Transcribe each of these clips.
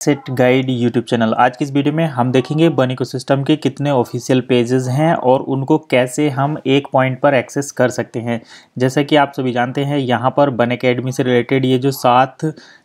Set guide YouTube channel. आज की इस वीडियो में हम देखेंगे बन इकोसिस्टम के कितने ऑफिशियल पेजेस हैं और उनको कैसे हम एक पॉइंट पर एक्सेस कर सकते हैं। जैसा कि आप सभी जानते हैं, यहाँ पर बन अकेडमी से रिलेटेड ये जो 7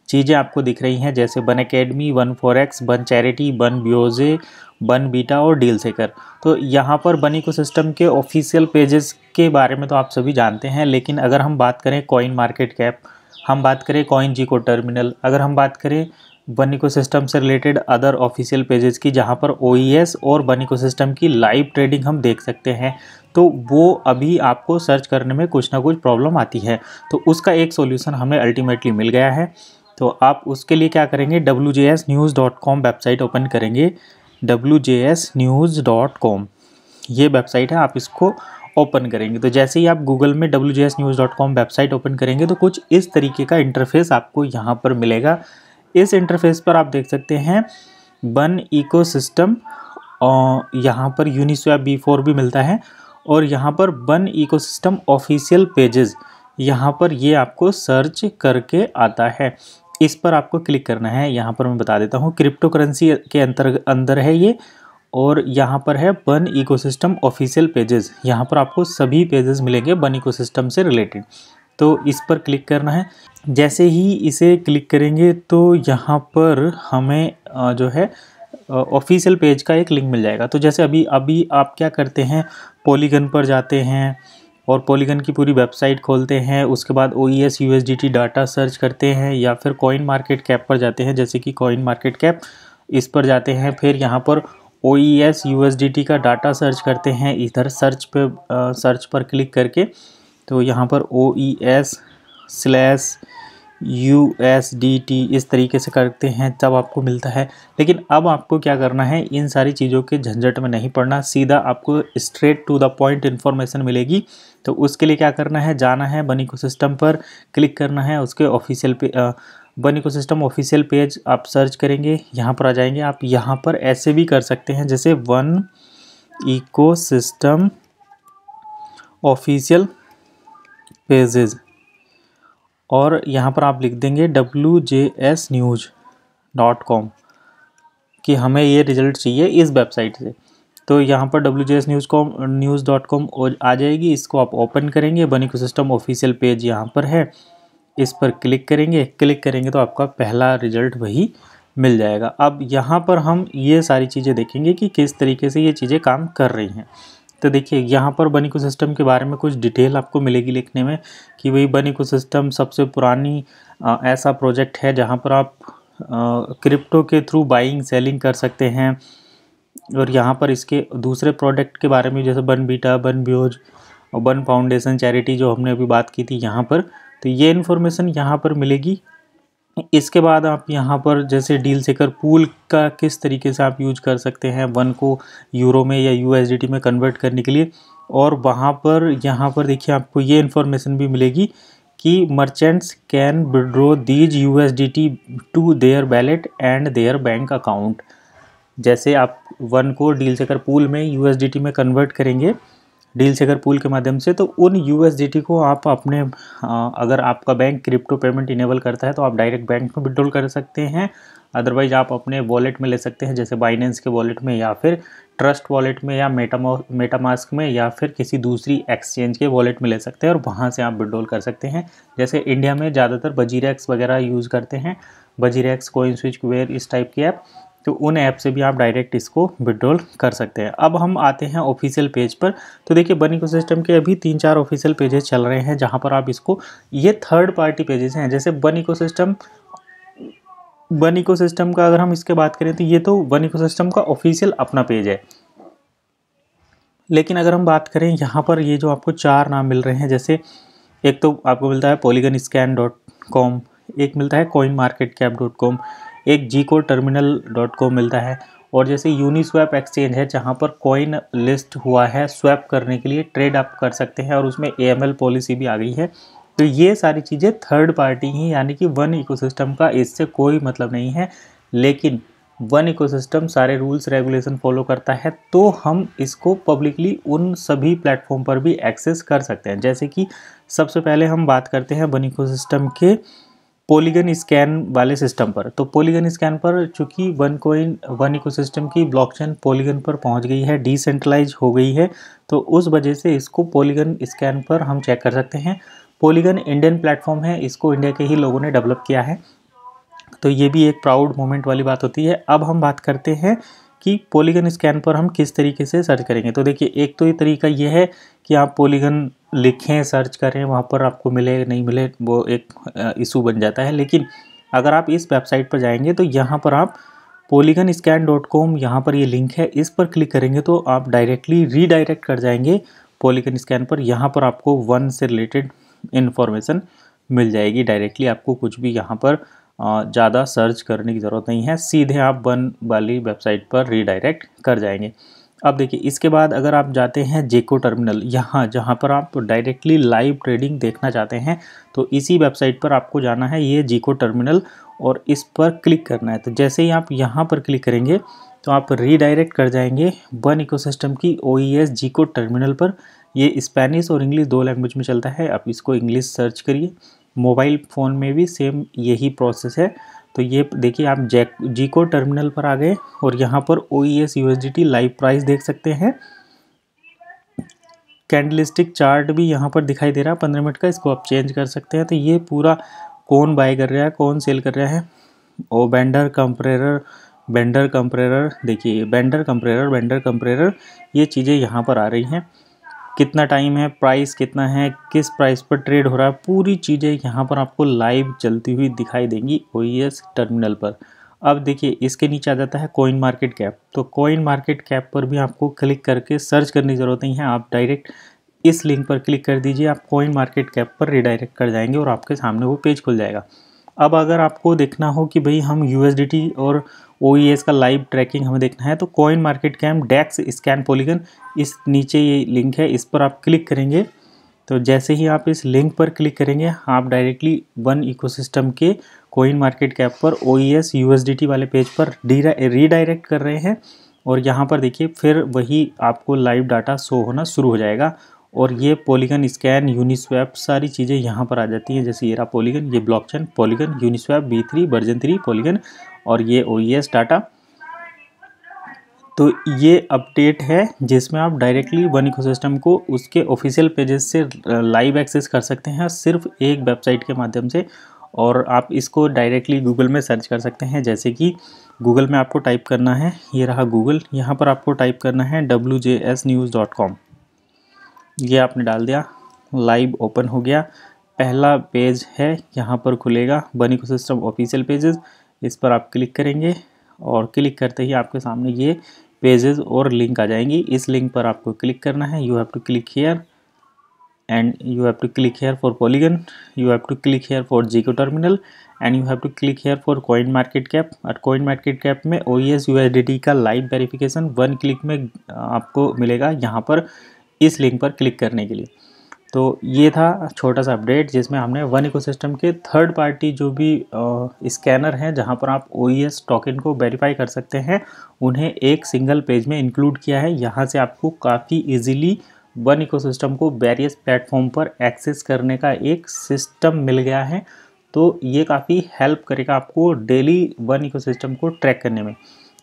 चीज़ें आपको दिख रही हैं, जैसे बन अकेडमी, बन फॉरेक्स, बन चैरिटी, बन ब्योजे, बन बीटा और डील सेकर। तो यहाँ पर बन इकोसिस्टम के ऑफिशियल पेजेस के बारे में तो आप सभी जानते हैं, लेकिन अगर हम बात करें कॉइन मार्केट कैप, हम बात करें कॉइन जीको टर्मिनल, अगर हम बात करें बन इकोसिस्टम से रिलेटेड अदर ऑफिशियल पेजेस की, जहां पर ओईएस और बन इकोसिस्टम की लाइव ट्रेडिंग हम देख सकते हैं, तो वो अभी आपको सर्च करने में कुछ ना कुछ प्रॉब्लम आती है। तो उसका एक सॉल्यूशन हमें अल्टीमेटली मिल गया है। तो आप उसके लिए क्या करेंगे, wjsnews.com वेबसाइट ओपन करेंगे। wjsnews.com ये वेबसाइट है, आप इसको ओपन करेंगे तो जैसे ही आप गूगल में wjsnews.com वेबसाइट ओपन करेंगे तो कुछ इस तरीके का इंटरफेस आपको यहाँ पर मिलेगा। इस इंटरफेस पर आप देख सकते हैं बन इकोसिस्टम, और यहाँ पर यूनिस्वैप B4 भी मिलता है, और यहाँ पर बन इकोसिस्टम ऑफिशियल पेजेस, यहाँ पर ये आपको सर्च करके आता है। इस पर आपको क्लिक करना है। यहाँ पर मैं बता देता हूँ, क्रिप्टो करेंसी के अंदर है ये, और यहाँ पर है बन इकोसिस्टम ऑफिशियल पेजेस। यहाँ पर आपको सभी पेजेस मिलेंगे बन इकोसिस्टम से रिलेटेड। तो इस पर क्लिक करना है। जैसे ही इसे क्लिक करेंगे तो यहाँ पर हमें जो है ऑफिशियल पेज का एक लिंक मिल जाएगा। तो जैसे अभी आप क्या करते हैं, पॉलीगन पर जाते हैं और पॉलीगन की पूरी वेबसाइट खोलते हैं, उसके बाद OES USDT डाटा सर्च करते हैं, या फिर कॉइन मार्केट कैप पर जाते हैं, जैसे कि कॉइन मार्केट कैप, इस पर जाते हैं, फिर यहाँ पर OES USDT का डाटा सर्च करते हैं। इधर सर्च पर क्लिक करके तो यहाँ पर OES/USDT इस तरीके से करते हैं, तब आपको मिलता है। लेकिन अब आपको क्या करना है, इन सारी चीज़ों के झंझट में नहीं पड़ना, सीधा आपको straight to the point information मिलेगी। तो उसके लिए क्या करना है, जाना है बन इकोसिस्टम पर, क्लिक करना है, उसके ऑफिशियल बन इकोसिस्टम ऑफिशियल पेज आप सर्च करेंगे, यहाँ पर आ जाएंगे। आप यहाँ पर ऐसे भी कर सकते हैं, जैसे बन इकोसिस्टम ऑफिशियल पेजेस, और यहाँ पर आप लिख देंगे wjsnews.com कि हमें ये रिजल्ट चाहिए इस वेबसाइट से। तो यहाँ पर wjsnews.com आ जाएगी। इसको आप ओपन करेंगे, बन इकोसिस्टम ऑफिशियल पेज यहाँ पर है, इस पर क्लिक करेंगे तो आपका पहला रिजल्ट वही मिल जाएगा। अब यहाँ पर हम ये सारी चीज़ें देखेंगे कि किस तरीके से ये चीज़ें काम कर रही हैं। तो देखिए, यहाँ पर बन इकोसिस्टम के बारे में कुछ डिटेल आपको मिलेगी लिखने में, कि वही बन इकोसिस्टम सबसे पुरानी ऐसा प्रोजेक्ट है जहाँ पर आप क्रिप्टो के थ्रू बाइंग सेलिंग कर सकते हैं। और यहाँ पर इसके दूसरे प्रोडक्ट के बारे में, जैसे बन बीटा, बन ब्योज और बन फाउंडेशन चैरिटी, जो हमने अभी बात की थी यहाँ पर, तो ये इन्फॉर्मेशन यहाँ पर मिलेगी। इसके बाद आप यहाँ पर जैसे डील सेकर पूल का किस तरीके से आप यूज कर सकते हैं वन को यूरो में या USDT में कन्वर्ट करने के लिए, और वहाँ पर यहाँ पर देखिए आपको ये इन्फॉर्मेशन भी मिलेगी कि merchants can withdraw these USDT to their wallet and their bank account. जैसे आप वन को डील सेकर पूल में USDT में कन्वर्ट करेंगे डील सेकर पूल के माध्यम से, तो उन USDT को आप अपने अगर आपका बैंक क्रिप्टो पेमेंट इनेबल करता है तो आप डायरेक्ट बैंक में विड्रॉल कर सकते हैं। अदरवाइज आप अपने वॉलेट में ले सकते हैं, जैसे बाइनेंस के वॉलेट में, या फिर ट्रस्ट वॉलेट में, या मेटामास्क में, या फिर किसी दूसरी एक्सचेंज के वॉलेट में ले सकते हैं और वहाँ से आप विड्रॉल कर सकते हैं। जैसे इंडिया में ज़्यादातर बजीरेक्स वगैरह यूज़ करते हैं, बजीरेक्स, कॉइन स्विच, कुबेर, इस टाइप की ऐप, तो उन ऐप से भी आप डायरेक्ट इसको विड्रॉल कर सकते हैं। अब हम आते हैं ऑफिशियल पेज पर। तो देखिए, बन इकोसिस्टम के अभी 3-4 ऑफिशियल पेजेस चल रहे हैं, जहां पर आप इसको, ये थर्ड पार्टी पेजेस हैं। जैसे बन इकोसिस्टम का अगर हम इसके बात करें तो ये तो बन इकोसिस्टम का ऑफिशियल अपना पेज है। लेकिन अगर हम बात करें यहाँ पर, ये जो आपको 4 नाम मिल रहे हैं, जैसे एक तो आपको मिलता है polygonscan.com, एक मिलता है coinmarketcap.com, एक GCodeterminal.com मिलता है, और जैसे यूनिस्वैप एक्सचेंज है जहां पर कॉइन लिस्ट हुआ है, स्वैप करने के लिए ट्रेड आप कर सकते हैं, और उसमें AML पॉलिसी भी आ गई है। तो ये सारी चीज़ें थर्ड पार्टी ही, यानी कि वन इकोसिस्टम का इससे कोई मतलब नहीं है। लेकिन वन इकोसिस्टम सारे रूल्स रेगुलेशन फॉलो करता है, तो हम इसको पब्लिकली उन सभी प्लेटफॉर्म पर भी एक्सेस कर सकते हैं। जैसे कि सबसे पहले हम बात करते हैं वन इकोसिस्टम के पॉलीगन स्कैन वाले सिस्टम पर। तो पॉलीगन स्कैन पर चूंकि वन कॉइन वन इकोसिस्टम की ब्लॉकचेन पॉलीगन पर पहुंच गई है, डिसेंट्रलाइज हो गई है, तो उस वजह से इसको पॉलीगन स्कैन पर हम चेक कर सकते हैं। पॉलीगन इंडियन प्लेटफॉर्म है, इसको इंडिया के ही लोगों ने डेवलप किया है, तो ये भी एक प्राउड मोमेंट वाली बात होती है। अब हम बात करते हैं कि पॉलीगन स्कैन पर हम किस तरीके से सर्च करेंगे। तो देखिए, एक तो ये तरीका ये है कि आप पॉलीगन लिखें, सर्च करें, वहाँ पर आपको मिले नहीं मिले वो एक इशू बन जाता है। लेकिन अगर आप इस वेबसाइट पर जाएंगे तो यहाँ पर आप polygonscan.com, यहाँ पर ये लिंक है, इस पर क्लिक करेंगे तो आप डायरेक्टली रीडायरेक्ट कर जाएंगे पॉलीगन स्कैन पर। यहाँ पर आपको वन से रिलेटेड इन्फॉर्मेशन मिल जाएगी डायरेक्टली, आपको कुछ भी यहाँ पर ज़्यादा सर्च करने की ज़रूरत नहीं है, सीधे आप वन वाली वेबसाइट पर रीडायरेक्ट कर जाएंगे। अब देखिए, इसके बाद अगर आप जाते हैं जेको टर्मिनल, यहाँ जहाँ पर आप डायरेक्टली लाइव ट्रेडिंग देखना चाहते हैं, तो इसी वेबसाइट पर आपको जाना है, ये जेको टर्मिनल, और इस पर क्लिक करना है। तो जैसे ही आप यहाँ पर क्लिक करेंगे तो आप रीडायरेक्ट कर जाएंगे वन इकोसिस्टम की OES जेको टर्मिनल पर। ये स्पेनिश और इंग्लिश 2 लैंग्वेज में चलता है, आप इसको इंग्लिश सर्च करिए। मोबाइल फ़ोन में भी सेम यही प्रोसेस है। तो ये देखिए, आप जेको टर्मिनल पर आ गए और यहाँ पर OES USDT लाइव प्राइस देख सकते हैं। कैंडलस्टिक चार्ट भी यहाँ पर दिखाई दे रहा है 15 मिनट का, इसको आप चेंज कर सकते हैं। तो ये पूरा कौन बाय कर रहा है, कौन सेल कर रहा है, और वेंडर कंपरेटर, देखिए वेंडर कंपरेटर, ये चीज़ें यहाँ पर आ रही हैं। कितना टाइम है, प्राइस कितना है, किस प्राइस पर ट्रेड हो रहा है, पूरी चीज़ें यहाँ पर आपको लाइव चलती हुई दिखाई देंगी OES टर्मिनल पर। अब देखिए, इसके नीचे आ जाता है कॉइन मार्केट कैप। तो कॉइन मार्केट कैप पर भी आपको क्लिक करके सर्च करने की ज़रूरत नहीं है, आप डायरेक्ट इस लिंक पर क्लिक कर दीजिए, आप कॉइन मार्केट कैप पर रिडायरेक्ट कर जाएंगे और आपके सामने वो पेज खुल जाएगा। अब अगर आपको देखना हो कि भाई हम USDT और OES का लाइव ट्रैकिंग हमें देखना है, तो कॉइन मार्केट कैप डेक्स स्कैन पॉलीगन, इस नीचे ये लिंक है, इस पर आप क्लिक करेंगे। तो जैसे ही आप इस लिंक पर क्लिक करेंगे, आप डायरेक्टली वन इकोसिस्टम के कॉइन मार्केट कैप पर OES USDT वाले पेज पर रीडायरेक्ट कर रहे हैं। और यहाँ पर देखिए, फिर वही आपको लाइव डाटा शो होना शुरू हो जाएगा, और ये पॉलीगन स्कैन, यूनिस्वैप, सारी चीज़ें यहाँ पर आ जाती हैं। जैसे ये रहा पॉलीगन, ये blockchain, polygon, Uniswap, B3 version 3 polygon, और ये OES डाटा। तो ये अपडेट है जिसमें आप डायरेक्टली वन इकोसिस्टम को उसके ऑफिशियल पेजेस से लाइव एक्सेस कर सकते हैं, सिर्फ एक वेबसाइट के माध्यम से। और आप इसको डायरेक्टली गूगल में सर्च कर सकते हैं। जैसे कि गूगल में आपको टाइप करना है, ये रहा गूगल, यहाँ पर आपको टाइप करना है wjsnews.com। ये आपने डाल दिया, लाइव ओपन हो गया, पहला पेज है यहाँ पर खुलेगा, वन इकोसिस्टम ऑफिशियल पेजेस। इस पर आप क्लिक करेंगे और क्लिक करते ही आपके सामने ये पेजेस और लिंक आ जाएंगी। इस लिंक पर आपको क्लिक करना है, you have to click here and you have to click here for Polygon, you have to click here for Jeko terminal and you have to click here for Coin Market Cap. और Coin Market Cap में OES USDT का live verification 1 click में आपको मिलेगा, यहाँ पर इस link पर क्लिक करने के लिए। तो ये था छोटा सा अपडेट जिसमें हमने वन इकोसिस्टम के थर्ड पार्टी जो भी स्कैनर हैं, जहां पर आप OES टोकन को वेरीफाई कर सकते हैं, उन्हें एक सिंगल पेज में इंक्लूड किया है। यहां से आपको काफ़ी इजीली वन इकोसिस्टम को वेरियस प्लेटफॉर्म पर एक्सेस करने का एक सिस्टम मिल गया है। तो ये काफ़ी हेल्प करेगा आपको डेली वन इकोसिस्टम को ट्रैक करने में।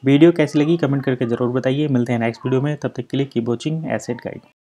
वीडियो कैसी लगी कमेंट करके ज़रूर बताइए। मिलते हैं नेक्स्ट वीडियो में, तब तक के लिए कीप वॉचिंग एसेट गाइड।